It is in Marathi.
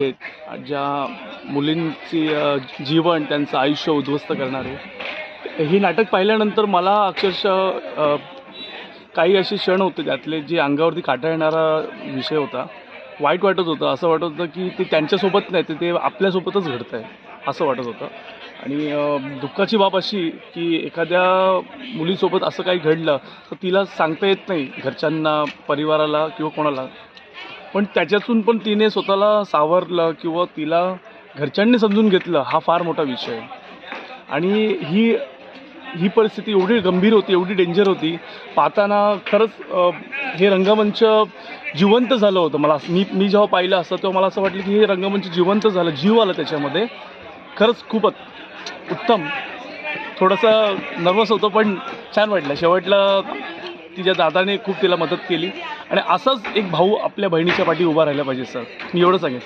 आहेत ज्या मुलींची जीवन त्यांचं आयुष्य उद्ध्वस्त करणारे. ही नाटक पाहिल्यानंतर मला अक्षरशः काही असे क्षण होते त्यातले जे अंगावरती काटा येणारा विषय होता. वाईट वाटत होतं, असं वाटत होतं की ते त्यांच्यासोबत नाही, ते आपल्यासोबतच घडतं आहे असं वाटत होतं. आणि दुःखाची बाब अशी की एखाद्या मुलीसोबत असं काही घडलं तर तिला सांगता येत नाही घरच्यांना, परिवाराला किंवा कोणाला. पण त्याच्यातून पण तिने स्वतःला सावरलं किंवा तिला घरच्यांनी समजून घेतलं, हा फार मोठा विषय आहे. आणि ही ही परिस्थिती एवढी गंभीर होती, एवढी डेंजर होती, पाहताना खरंच हे रंगमंच जिवंत झालं होतं. मी जेव्हा पाहिलं असतं तेव्हा मला असं वाटलं की हे रंगमंच जिवंत झालं, जीव आला त्याच्यामध्ये. खरंच खूपच उत्तम. थोडंसं नर्वस होतो पण छान वाटलं. शेवटला तिच्या दादाने खूप तिला मदत केली आणि असाच एक भाऊ आपल्या बहिणीच्या पाठी उभा राहिला पाहिजे सर, मी एवढं सांगेन.